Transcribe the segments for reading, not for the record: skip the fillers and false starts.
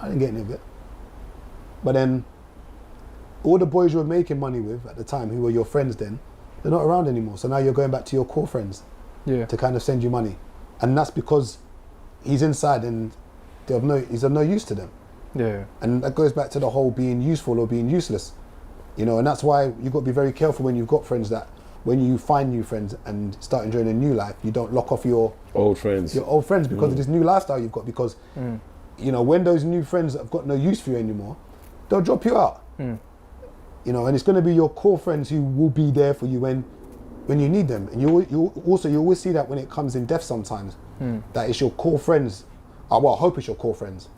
I didn't get any of it. But then, all the boys you were making money with at the time, who were your friends then, they're not around anymore. So now you're going back to your core friends to kind of send you money. And that's because he's inside and he's of no use to them. Yeah. And that goes back to the whole being useful or being useless. You know, and that's why you've got to be very careful when you've got friends, that when you find new friends and start enjoying a new life, you don't lock off your old friends because of this new lifestyle you've got. Because you know, when those new friends have got no use for you anymore, they'll drop you out. You know, and it's going to be your core friends who will be there for you when you need them. And you always see that when it comes in death sometimes, that it's your core friends. Well, I hope it's your core friends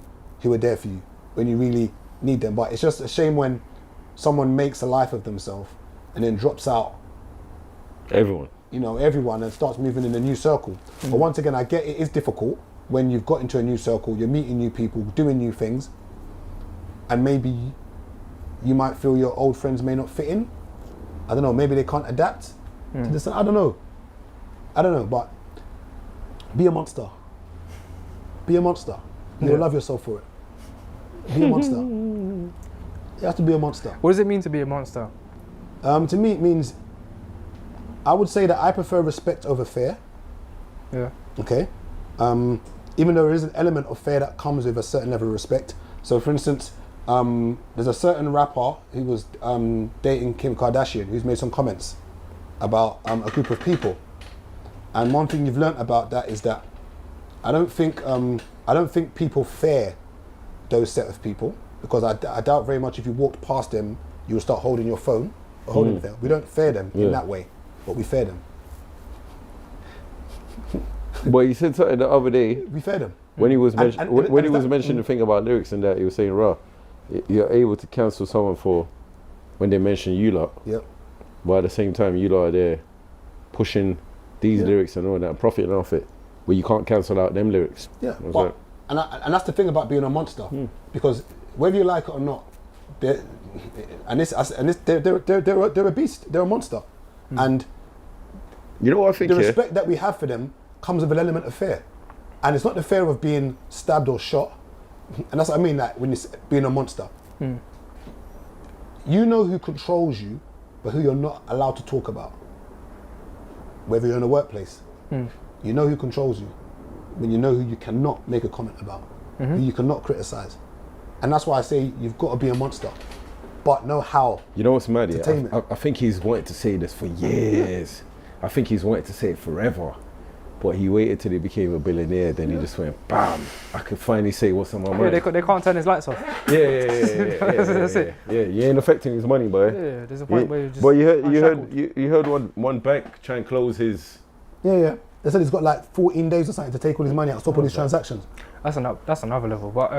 who are there for you when you really need them. But it's just a shame when someone makes a life of themselves and then drops out everyone, and starts moving in a new circle. But once again, I get it is difficult when you've got into a new circle, you're meeting new people, doing new things, and maybe you might feel your old friends may not fit in. I don't know, maybe they can't adapt to this. I don't know, but be a monster. Be a monster. You'll love yourself for it. Be a monster. You have to be a monster. What does it mean to be a monster? To me, it means, I would say that I prefer respect over fear. Yeah. Okay. Even though there is an element of fear that comes with a certain level of respect. So, for instance, there's a certain rapper who was dating Kim Kardashian who's made some comments about a group of people. And one thing you've learnt about that is that I don't think people fear those set of people, because I doubt very much if you walked past them, you would start holding your phone or holding them. We don't fear them in that way, but we fear them. Well, you said something the other day. We fear them. When he was mentioning the thing about lyrics and that, he was saying, "Raw, you're able to cancel someone for when they mention you lot. Yep. But at the same time, you lot are there pushing these lyrics and all that, profiting off it, where you can't cancel out them lyrics." Yeah. But, and that's the thing about being a monster, because whether you like it or not, they're a beast. They're a monster, and you know what I think? The respect that we have for them comes with an element of fear, and it's not the fear of being stabbed or shot, and that's what I mean. That when it's being a monster, you know who controls you, but who you're not allowed to talk about. Whether you're in a workplace, you know who controls you, when you know who you cannot make a comment about, who you cannot criticize. And that's why I say you've got to be a monster, but know how. You know what's mad? Yeah? I think he's wanted to say this for years. I think he's wanted to say it forever. But he waited till he became a billionaire, then he just went, bam, I could finally say what's on my mind. Yeah, they can't turn his lights off. Yeah, you ain't affecting his money, boy. Yeah, there's a point where you just... But you heard one bank try and close his... Yeah. They said he's got like 14 days or something to take all his money out, stop all his transactions. That's another level, but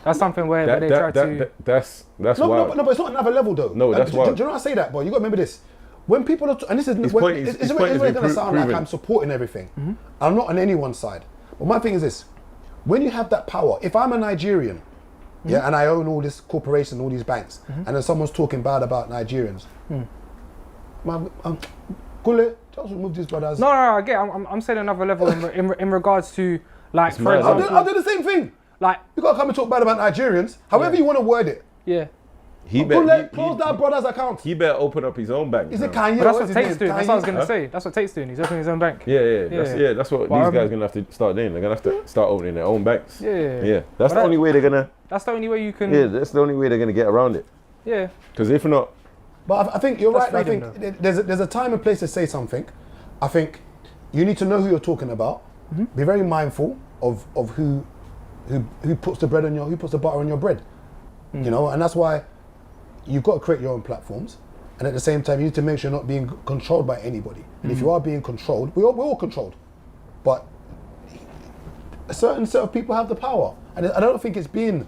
that's something where they try to... That's wild. No, but it's not another level though. No, that's wild. Do you know what I say that, boy? You got to remember this. When people are, and this is, it's going to sound like I'm supporting everything. I'm not on anyone's side. But my thing is this: when you have that power, if I'm a Nigerian, and I own all this corporation, all these banks, and then someone's talking bad about Nigerians, Kule, just remove these brothers. No, I get. I'm saying another level in regards to, like, for example, I'll do the same thing. Like, you gotta come and talk bad about Nigerians. However you want to word it. Yeah. Close that brother's account. He better open up his own bank. Is it Kanye? But that's what Tate's doing. That's what I was going to say. That's what Tate's doing. He's opening his own bank. That's what these guys are going to have to start doing. They're going to have to start opening their own banks. Yeah. That's the only way they're going to... That's the only way you can... Yeah, that's the only way they're going to get around it. Yeah. Because if not... But I think you're right. Freedom, I think there's a time and place to say something. I think you need to know who you're talking about. Be very mindful of who puts the bread on who puts the butter on your bread. You know, and that's why you've got to create your own platforms, and at the same time you need to make sure you're not being controlled by anybody. And if you are being controlled, we're all controlled, but a certain set of people have the power, and I don't think it's being...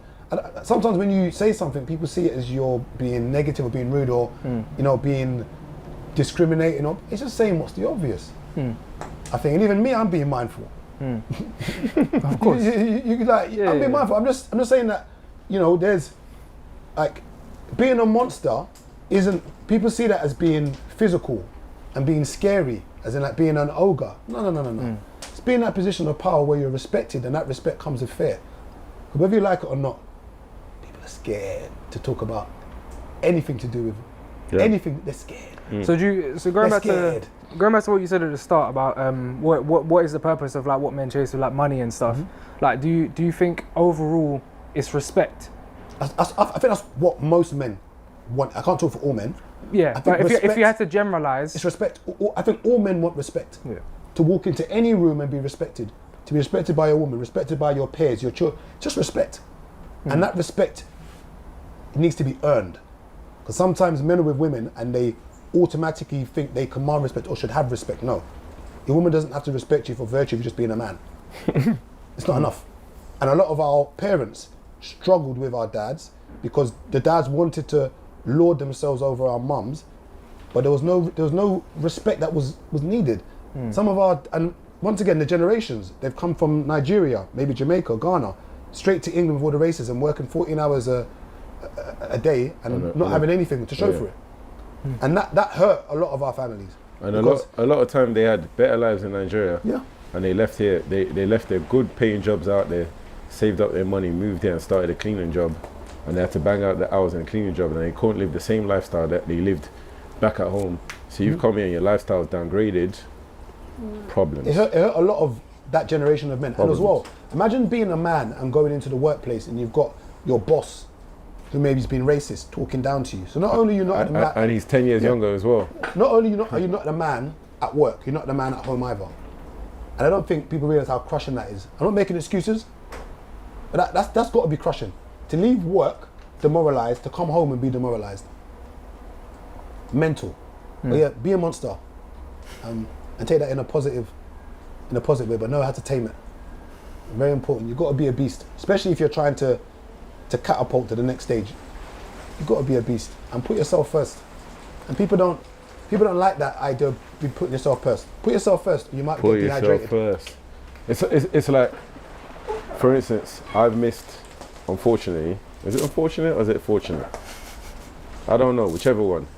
Sometimes when you say something, people see it as you're being negative or being rude or being discriminating, or it's just saying what's the obvious. I think, and even me, I'm being mindful. Of course. I'm being mindful. I'm just saying that, there's like, being a monster isn't, people see that as being physical and being scary, as in like being an ogre. No. It's being in that position of power where you're respected, and that respect comes with fear. Whether you like it or not, are scared to talk about anything to do with anything. They're scared. So going back to what you said at the start about what is the purpose of like what men chase with like money and stuff. Like, do you think overall it's respect? I think that's what most men want. I can't talk for all men. Yeah, but if you had to generalize, it's respect. I think all men want respect. Yeah. To walk into any room and be respected, to be respected by a woman, respected by your peers, your children, just respect. And that respect needs to be earned. Because sometimes men are with women and they automatically think they command respect or should have respect. No, your woman doesn't have to respect you for virtue of just being a man. It's not enough. And a lot of our parents struggled with our dads because the dads wanted to lord themselves over our mums, but there was no respect that was needed. Some of our, and once again, the generations, they've come from Nigeria, maybe Jamaica, Ghana, straight to England with all the racism, working 14 hours a day and not having anything to show for it. And that hurt a lot of our families. And a lot of time they had better lives in Nigeria. Yeah. And they left here, they left their good paying jobs out there, saved up their money, moved here and started a cleaning job. And they had to bang out the hours in a cleaning job and they couldn't live the same lifestyle that they lived back at home. So you've come here and your lifestyle's downgraded. Problems. It hurt a lot of that generation of men. Problems. And as well, imagine being a man and going into the workplace and you've got your boss who maybe's been racist talking down to you. So not only you're not the man, and he's 10 years younger as well. Not only are you not the man at work, you're not the man at home either. And I don't think people realise how crushing that is. I'm not making excuses, but that's got to be crushing. To leave work demoralised, to come home and be demoralised. Mental. But yeah, be a monster. And take that in a positive way, but know how to tame it. Very important. You've got to be a beast, especially if you're trying to catapult to the next stage. You've got to be a beast and put yourself first. And people don't like that idea of be putting yourself first. Put yourself first, you might get dehydrated. Put yourself first. It's like, for instance, I've missed, unfortunately, is it unfortunate or is it fortunate? I don't know, whichever one.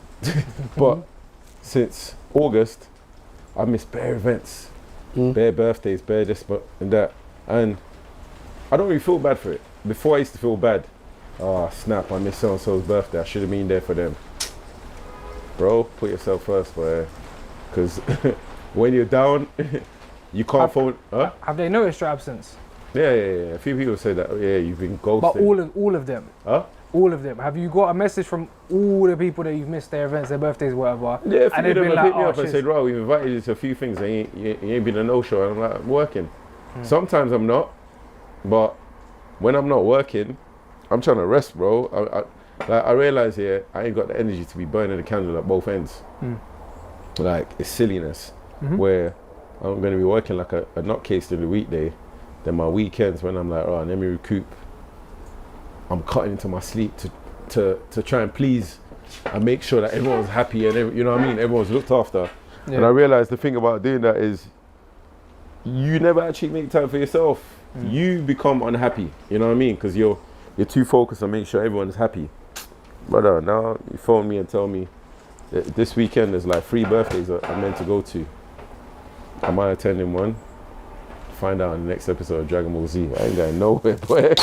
But since August, I missed bare events, bare birthdays, bare this and that. And I don't really feel bad for it. Before I used to feel bad. Oh snap, I missed so-and-so's birthday. I should have been there for them. Bro, put yourself first, boy. Because when you're down, you can't phone. Huh? Have they noticed your absence? Yeah. A few people say that, you've been ghosted. But all of them? Huh? All of them. Have you got a message from all the people that you've missed their events, their birthdays, whatever? Yeah, a few of them have hit me up and said, "Bro, we've invited you to a few things. And you ain't been a no-show." And I'm like, "I'm working." Sometimes I'm not, but when I'm not working, I'm trying to rest, bro. I realize here I ain't got the energy to be burning the candle at both ends. Like it's silliness. Where I'm going to be working like a nutcase during the weekday, then my weekends when I'm like, let me recoup. I'm cutting into my sleep to try and please and make sure that everyone's happy and you know what I mean, everyone's looked after. And I realized the thing about doing that is you never actually make time for yourself. You become unhappy, you know what I mean, because you're too focused on making sure everyone's happy. But now you phone me and tell me that this weekend there's like 3 birthdays I'm meant to go to. Am I attending one? Find out in the next episode of Dragon Ball Z. I ain't going nowhere, boy.